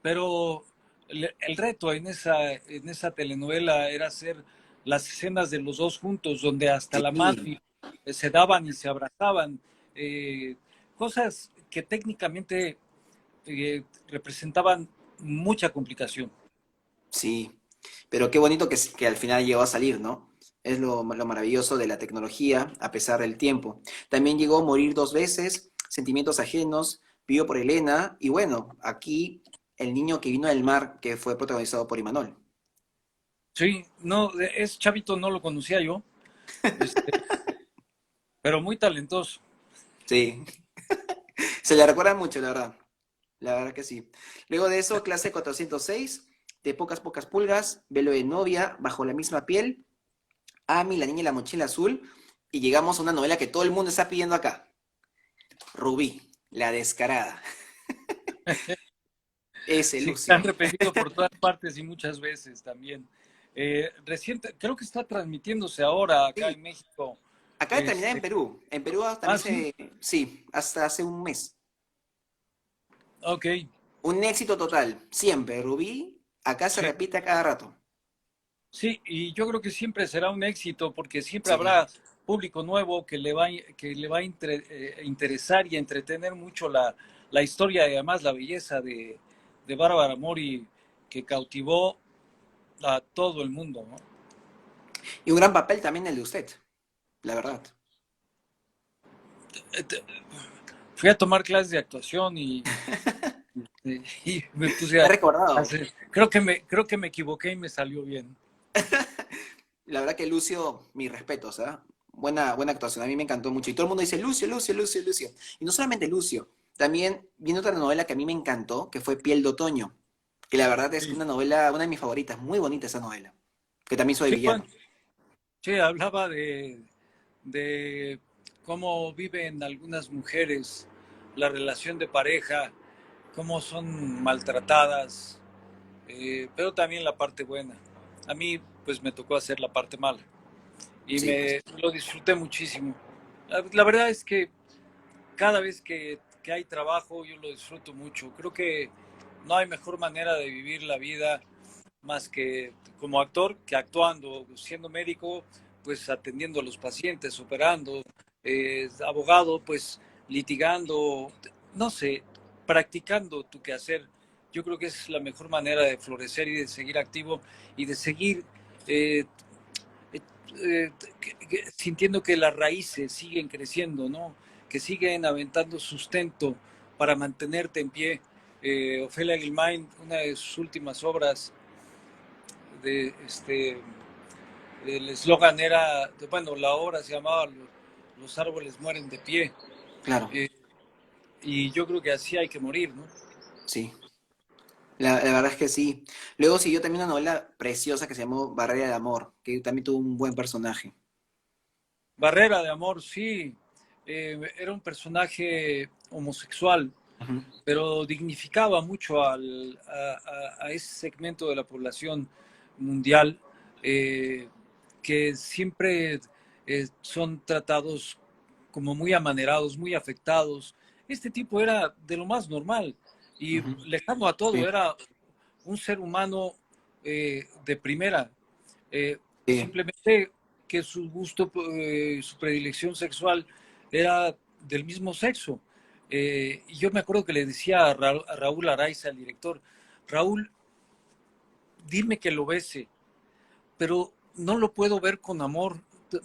pero el reto en esa telenovela era hacer las escenas de los dos juntos, donde hasta la mano Sí, se daban y se abrazaban, eh, cosas que técnicamente representaban mucha complicación. sí. Pero qué bonito que al final llegó a salir, ¿no? Es lo maravilloso de la tecnología, a pesar del tiempo. También llegó a morir dos veces, Sentimientos ajenos, Vivo por Elena, y bueno, aquí El niño que vino del mar, que fue protagonizado por Imanol. Sí, no, es chavito, no lo conocía yo, este, pero muy talentoso. Sí, se le recuerda mucho, la verdad. La verdad que sí. Luego de eso, clase 406, de pocas pocas pulgas, Velo de novia, Bajo la misma piel, Ami, la niña y la mochila azul, y llegamos a una novela que todo el mundo está pidiendo acá, Rubí, la descarada. Ese Sí, se han Lucio. repetido por todas partes y muchas veces también. Reciente, creo que está transmitiéndose ahora acá Sí, en México. acaba de terminar en Este, Perú. En Perú también sí, sí, hasta hace un mes. ok, Un éxito total, siempre. Rubí, acá se sí, repite a cada rato. sí, y yo creo que siempre será un éxito porque siempre Sí, habrá público nuevo que le va a interesar y entretener mucho la historia y además la belleza de Bárbara Mori que cautivó a todo el mundo, ¿no? y un gran papel también el de usted, la verdad. Fui a tomar clases de actuación y me puse Me he a recordado. hacer, creo que me equivoqué y me salió bien. La verdad que Lucio, mis respetos, ¿ah? Buena actuación, a mí me encantó mucho. Y todo el mundo dice Lucio, Lucio, Lucio, Lucio. Y no solamente Lucio, también viene otra novela que a mí me encantó, que fue Piel de Otoño, que la verdad es Sí, una novela, una de mis favoritas, muy bonita esa novela, que también soy sí, villano. sí, hablaba de cómo viven algunas mujeres la relación de pareja, cómo son maltratadas, pero también la parte buena. A mí, pues me tocó hacer la parte mala y Sí, pues. me lo disfruté muchísimo. La verdad es que cada vez que hay trabajo yo lo disfruto mucho. Creo que no hay mejor manera de vivir la vida más que como actor, que actuando, siendo médico, pues atendiendo a los pacientes, operando, abogado, pues litigando, no sé, practicando tu quehacer. Yo creo que es la mejor manera de florecer y de seguir activo y de seguir eh, eh, sintiendo que las raíces siguen creciendo, ¿no? Que siguen aventando sustento para mantenerte en pie. Ofelia Guilmain, una de sus últimas obras, de el eslogan era, bueno, la obra se llamaba Los árboles mueren de pie. Claro, Eh, y yo creo que así hay que morir, ¿no? sí. La verdad es que sí. Luego siguió también una novela preciosa que se llamó Barrera del Amor, que también tuvo un buen personaje. Barrera de amor, sí. Era un personaje homosexual, Ujú. pero dignificaba mucho a ese segmento de la población mundial eh, que siempre son tratados como muy amanerados, muy afectados. Este tipo era de lo más normal y Ujú. lejano a todo, Sí, era un ser humano de primera. sí, Simplemente que su gusto, su predilección sexual era del mismo sexo. Y yo me acuerdo que le decía a Raúl Araiza, el director, Raúl, dime que lo bese, pero no lo puedo ver con amor.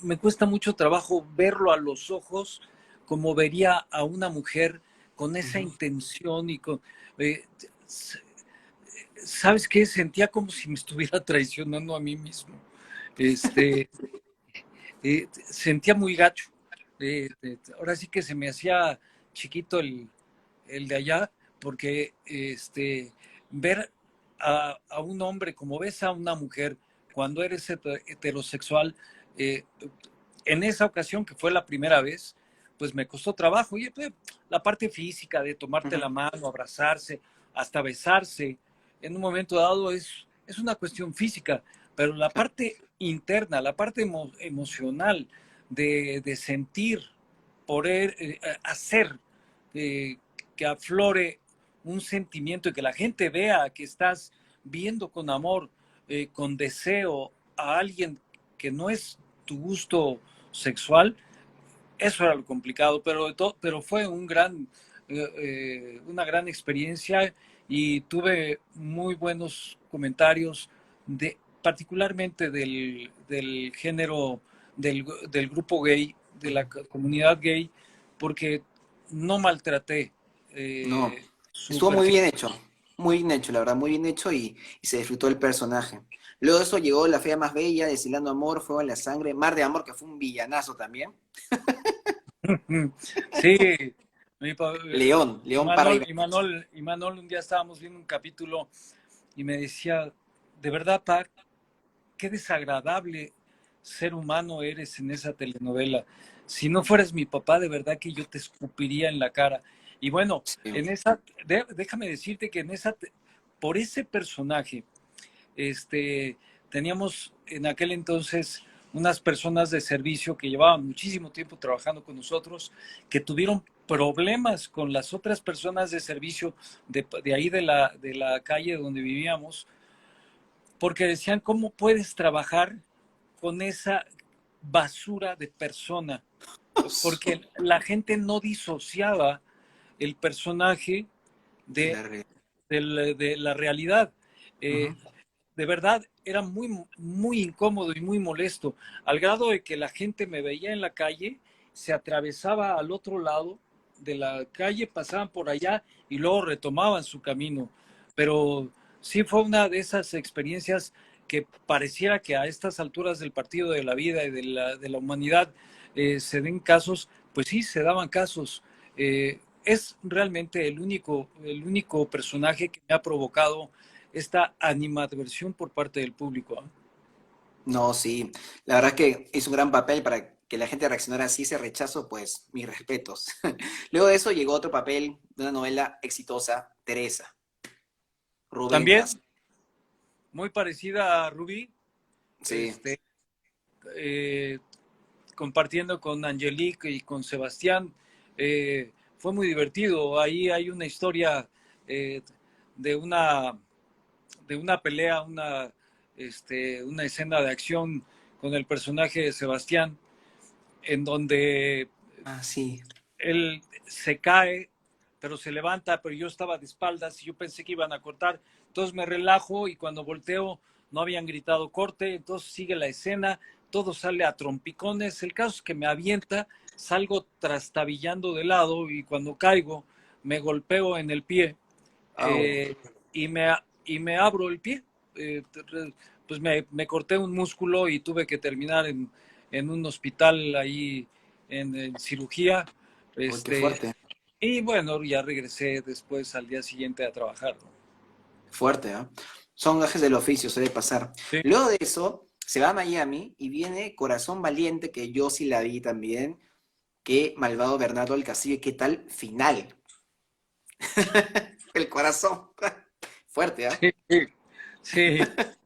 Me cuesta mucho trabajo verlo a los ojos como vería a una mujer con esa ujú. intención y con... eh, ¿Sabes qué? Sentía como si me estuviera traicionando a mí mismo. Este, sentía muy gacho. Ahora sí que se me hacía chiquito el de allá, porque ver a un hombre como ves a una mujer cuando eres heterosexual, eh, en esa ocasión que fue la primera vez, pues me costó trabajo. Y pues, la parte física de tomarte la Ujú. mano, abrazarse, hasta besarse, en un momento dado es una cuestión física, pero la Claro. parte interna, la parte emocional de sentir, poder hacer eh, que aflore un sentimiento y que la gente vea que estás viendo con amor, con deseo a alguien que no es tu gusto sexual, eso era lo complicado, pero fue una gran experiencia y tuve muy buenos comentarios, particularmente del género, del grupo gay, de la comunidad gay, porque no maltraté No, su estuvo perfil. muy bien hecho, la verdad, muy bien hecho y se disfrutó el personaje. Luego de eso llegó La Fea Más Bella, Destilando Amor, Fuego en la Sangre, Mar de Amor, que fue un villanazo también. Sí, León para arriba. Y Manuel, un día estábamos viendo un capítulo y me decía, de verdad, Pac, qué desagradable ser humano eres en esa telenovela. Si no fueras mi papá, de verdad que yo te escupiría en la cara. Y bueno, Sí. en esa, déjame decirte que por ese personaje, este, teníamos en aquel entonces unas personas de servicio que llevaban muchísimo tiempo trabajando con nosotros, que tuvieron problemas con las otras personas de servicio de ahí de la calle donde vivíamos, porque decían, ¿cómo puedes trabajar con esa basura de persona? Porque la gente no disociaba el personaje De de, la red. de la realidad. Ujú. Eh, de verdad, era muy incómodo y muy molesto, al grado de que la gente me veía en la calle, se atravesaba al otro lado de la calle, pasaban por allá y luego retomaban su camino. Pero sí fue una de esas experiencias que pareciera que a estas alturas del partido de la vida y de la humanidad se den casos, pues sí, se daban casos. Es realmente el único personaje que me ha provocado esta animadversión por parte del público. ¿Eh? No, sí. La verdad que hizo un gran papel para que la gente reaccionara así, ese rechazo, pues mis respetos. Luego de eso llegó otro papel de una novela exitosa, Teresa, Rubén También, Castillo. muy parecida a Rubí, Sí. este, eh, compartiendo con Angelique y con Sebastián, fue muy divertido. Ahí hay una historia eh, de, una, de una pelea, una escena de acción con el personaje de Sebastián, en donde Ah, sí. él se cae, pero se levanta, pero yo estaba de espaldas y yo pensé que iban a cortar. Entonces me relajo y cuando volteo no habían gritado corte, entonces sigue la escena, todo sale a trompicones. El caso es que me avienta, salgo trastabillando de lado y cuando caigo me golpeo en el pie Au. eh, y me abro el pie. Eh, pues me corté un músculo y tuve que terminar en un hospital ahí en cirugía. Uy, qué Este, fuerte. y bueno, ya regresé después al día siguiente a trabajar. ¿No? Fuerte, ¿ah? Son gajes del oficio, suele pasar. Sí. Luego de eso, se va a Miami y viene Corazón Valiente, que yo sí la vi también. Qué malvado Bernardo del Castillo y qué tal final. El corazón. Fuerte, ¿ah? Sí, sí.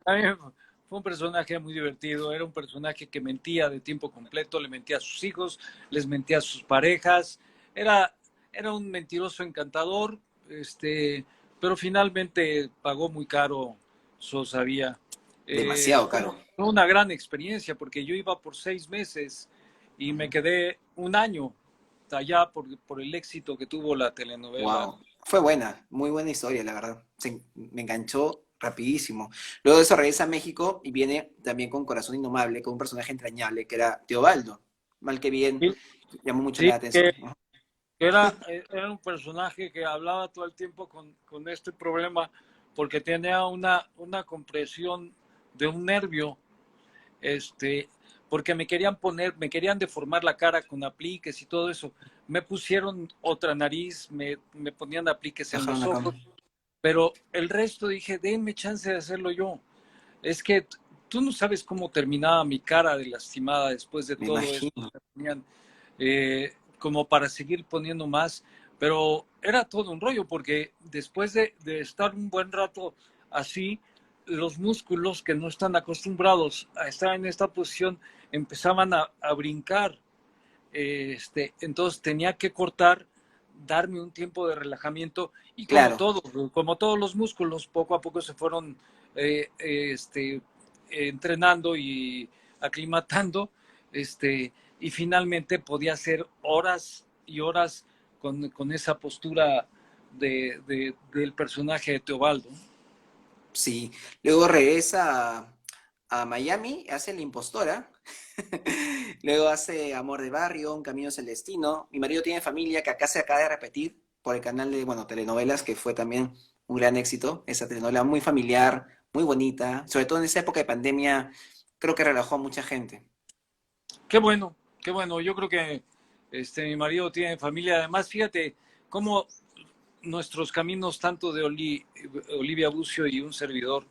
También fue un personaje muy divertido, era un personaje que mentía de tiempo completo, le mentía a sus hijos, les mentía a sus parejas, era, era un mentiroso encantador, pero finalmente pagó muy caro su osadía. Demasiado caro. Fue una gran experiencia porque yo iba por 6 meses y me quedé un año allá por el éxito que tuvo la telenovela. Wow. Fue buena, muy buena historia, la verdad. Me enganchó rapidísimo. Luego de eso regresa a México y viene también con Corazón Indomable, con un personaje entrañable que era Teobaldo. Mal que bien, Sí, llamó mucho sí, la atención, ¿no? era un personaje que hablaba todo el tiempo con este problema porque tenía una compresión de un nervio, este, porque me querían deformar la cara con apliques y todo eso. Me pusieron otra nariz, me ponían apliques en Bajaron los acá. ojos, pero el resto dije, denme chance de hacerlo yo. Es que tú no sabes cómo terminaba mi cara de lastimada después de Me todo eso. imagino. Me ponían, como para seguir poniendo más, pero era todo un rollo porque después de estar un buen rato así, los músculos que no están acostumbrados a estar en esta posición empezaban a brincar. Entonces tenía que cortar darme un tiempo de relajamiento y Claro. como todos los músculos, poco a poco se fueron entrenando y aclimatando, y finalmente podía hacer horas y horas con esa postura del personaje de Teobaldo. Sí, luego regresa a Miami, hace La Impostora, luego hace Amor de Barrio, Un Camino hacia el Destino. Mi marido tiene familia, que acá se acaba de repetir por el canal de, bueno, telenovelas, que fue también un gran éxito. Esa telenovela muy familiar, muy bonita, sobre todo en esa época de pandemia, creo que relajó a mucha gente. Qué bueno, qué bueno. Yo creo que mi marido tiene familia. Además, fíjate cómo nuestros caminos, tanto de Olivia Bucio y un servidor,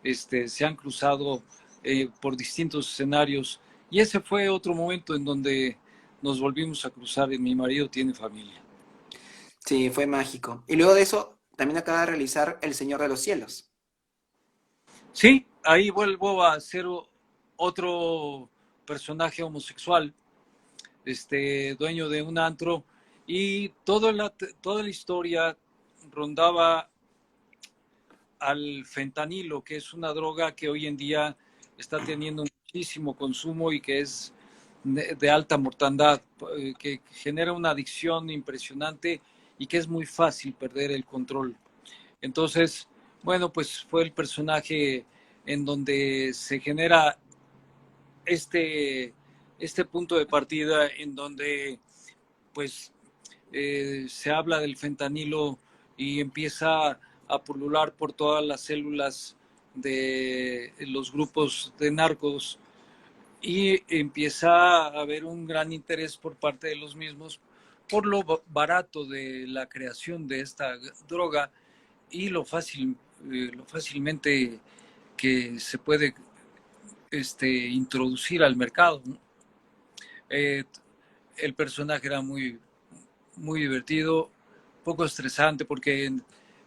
se han cruzado por distintos escenarios. Y ese fue otro momento en donde nos volvimos a cruzar. Y mi marido tiene familia. Sí, fue mágico. Y luego de eso, también acaba de realizar El Señor de los Cielos. Sí, ahí vuelvo a ser otro personaje homosexual, dueño de un antro, y toda la historia rondaba al fentanilo, que es una droga que hoy en día está teniendo muchísimo consumo y que es de alta mortandad, que genera una adicción impresionante y que es muy fácil perder el control. Entonces, bueno, pues fue el personaje en donde se genera este, este punto de partida en donde pues se habla del fentanilo y empieza a pulular por todas las células de los grupos de narcos y empieza a haber un gran interés por parte de los mismos por lo barato de la creación de esta droga y lo fácilmente que se puede introducir al mercado, ¿no? Eh, el personaje era muy divertido, poco estresante porque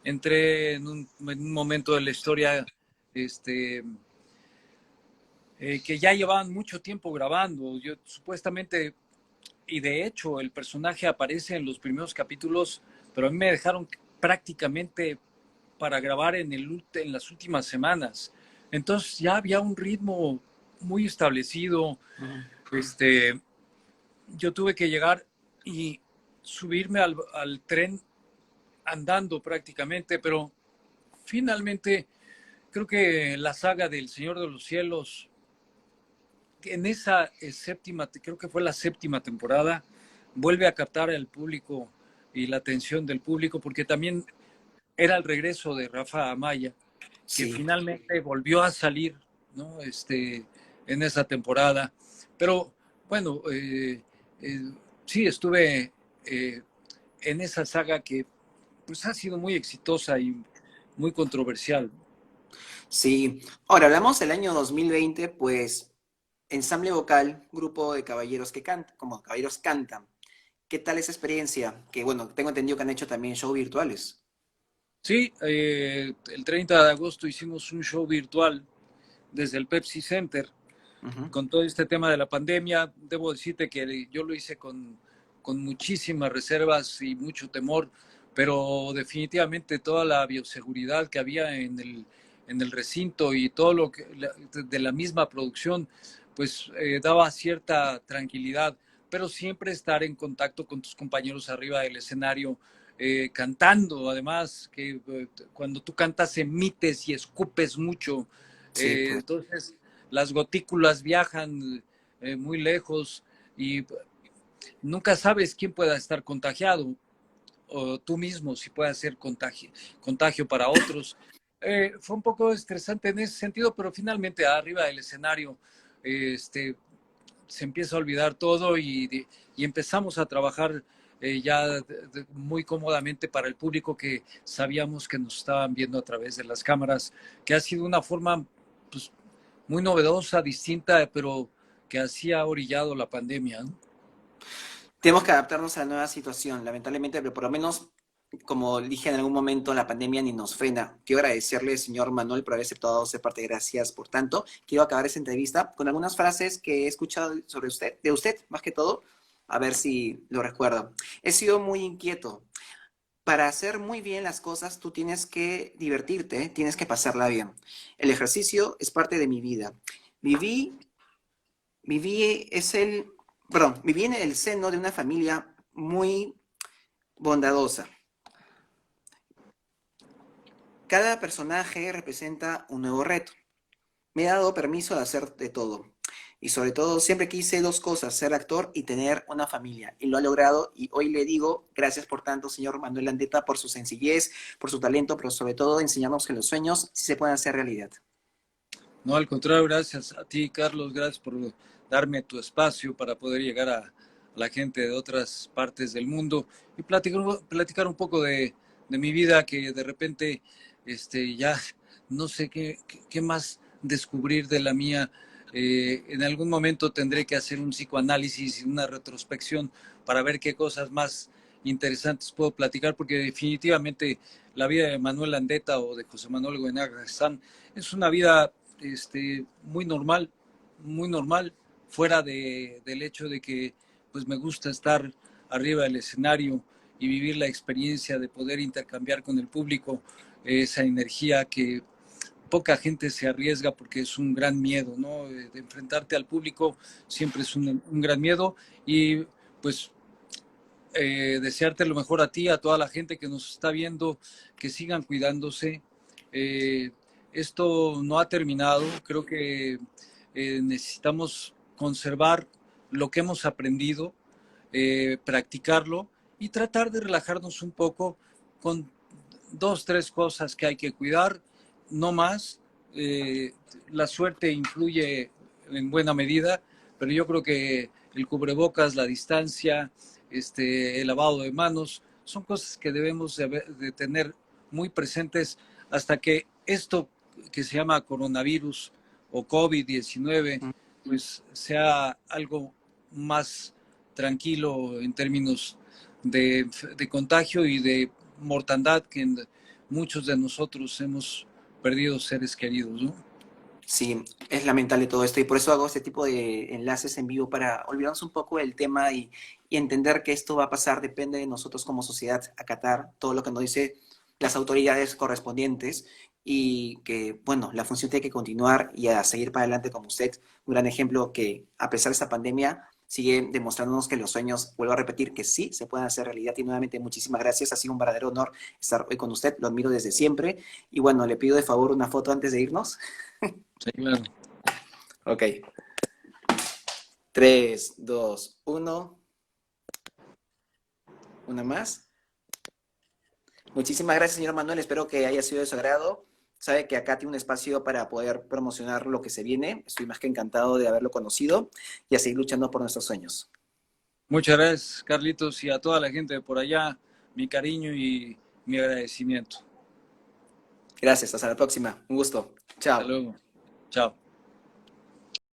entré en un momento de la historia este, que ya llevaban mucho tiempo grabando. Yo supuestamente, y de hecho el personaje aparece en los primeros capítulos, pero a mí me dejaron prácticamente para grabar en las últimas semanas. Entonces ya había un ritmo muy establecido. Ujú. Este, yo tuve que llegar y subirme al tren andando prácticamente, pero finalmente creo que la saga del Señor de los Cielos, en esa séptima, creo que fue la séptima temporada, vuelve a captar al público y la atención del público, porque también era el regreso de Rafa Amaya, que Sí. finalmente volvió a salir, ¿no? En esa temporada. Pero bueno, eh, sí, estuve en esa saga que pues ha sido muy exitosa y muy controversial. Sí, ahora hablamos del año 2020, pues ensamble vocal, grupo de caballeros que cantan, como caballeros cantan. ¿Qué tal esa experiencia? Que bueno, tengo entendido que han hecho también shows virtuales. Sí, el 30 de agosto hicimos un show virtual desde el Pepsi Center Ujú. con todo este tema de la pandemia. Debo decirte que yo lo hice con muchísimas reservas y mucho temor, pero definitivamente toda la bioseguridad que había en el recinto y todo lo que de la misma producción, pues daba cierta tranquilidad, pero siempre estar en contacto con tus compañeros arriba del escenario, cantando, además, que cuando tú cantas emites y escupes mucho, Sí, pues. entonces las gotículas viajan muy lejos y nunca sabes quién pueda estar contagiado o tú mismo si puede ser contagio para otros. Fue un poco estresante en ese sentido, pero finalmente arriba del escenario este, se empieza a olvidar todo y empezamos a trabajar ya muy cómodamente para el público que sabíamos que nos estaban viendo a través de las cámaras, que ha sido una forma pues, muy novedosa, distinta, pero que así ha orillado la pandemia, ¿no? Tenemos que adaptarnos a la nueva situación, lamentablemente, pero por lo menos, como dije en algún momento, la pandemia ni nos frena. Quiero agradecerle, señor Manuel, por haber aceptado ser parte. Gracias por tanto. Quiero acabar esta entrevista con algunas frases que he escuchado sobre usted, de usted, más que todo, a ver si lo recuerdo. He sido muy inquieto. Para hacer muy bien las cosas, tú tienes que divertirte, tienes que pasarla bien. El ejercicio es parte de mi vida. Viví, viví, es el, viví en el seno de una familia muy bondadosa. Cada personaje representa un nuevo reto. Me he dado permiso de hacer de todo. Y sobre todo, siempre quise dos cosas, ser actor y tener una familia. Y lo ha logrado. Y hoy le digo, gracias por tanto, señor Manuel Landeta, por su sencillez, por su talento, pero sobre todo enseñarnos que los sueños sí se pueden hacer realidad. No, al contrario, gracias a ti, Carlos, gracias por darme tu espacio para poder llegar a la gente de otras partes del mundo y platicar un poco de mi vida que de repente ya no sé qué más descubrir de la mía. En algún momento tendré que hacer un psicoanálisis y una retrospección para ver qué cosas más interesantes puedo platicar, porque definitivamente la vida de Manuel Landeta o de José Manuel Goenaga es una vida muy normal, fuera del hecho de que pues me gusta estar arriba del escenario y vivir la experiencia de poder intercambiar con el público esa energía que poca gente se arriesga porque es un gran miedo, ¿no? De enfrentarte al público siempre es un gran miedo y pues desearte lo mejor a ti, a toda la gente que nos está viendo, que sigan cuidándose. Eh, Esto no ha terminado, creo que necesitamos conservar lo que hemos aprendido, practicarlo y tratar de relajarnos un poco con dos, tres cosas que hay que cuidar, no más. Eh, la suerte influye en buena medida, pero yo creo que el cubrebocas, la distancia, el lavado de manos, son cosas que debemos de tener muy presentes hasta que esto que se llama coronavirus o COVID-19, pues sea algo más tranquilo en términos de contagio y de mortandad que en muchos de nosotros hemos perdido seres queridos, ¿no? Sí, es lamentable todo esto y por eso hago este tipo de enlaces en vivo para olvidarnos un poco del tema y entender que esto va a pasar, depende de nosotros como sociedad acatar todo lo que nos dice las autoridades correspondientes y que, bueno, la función tiene que continuar y a seguir para adelante como usted, un gran ejemplo que a pesar de esta pandemia sigue demostrándonos que los sueños, vuelvo a repetir, que sí se pueden hacer realidad y nuevamente muchísimas gracias, ha sido un verdadero honor estar hoy con usted, lo admiro desde siempre y bueno, le pido de favor una foto antes de irnos. Sí, claro. Ok. 3, 2, 1. Una más. Muchísimas gracias, señor Manuel. Espero que haya sido de su agrado. Sabe que acá tiene un espacio para poder promocionar lo que se viene. Estoy más que encantado de haberlo conocido y a seguir luchando por nuestros sueños. Muchas gracias, Carlitos, y a toda la gente de por allá, mi cariño y mi agradecimiento. Gracias. Hasta la próxima. Un gusto. Hasta Chao. luego. Chao.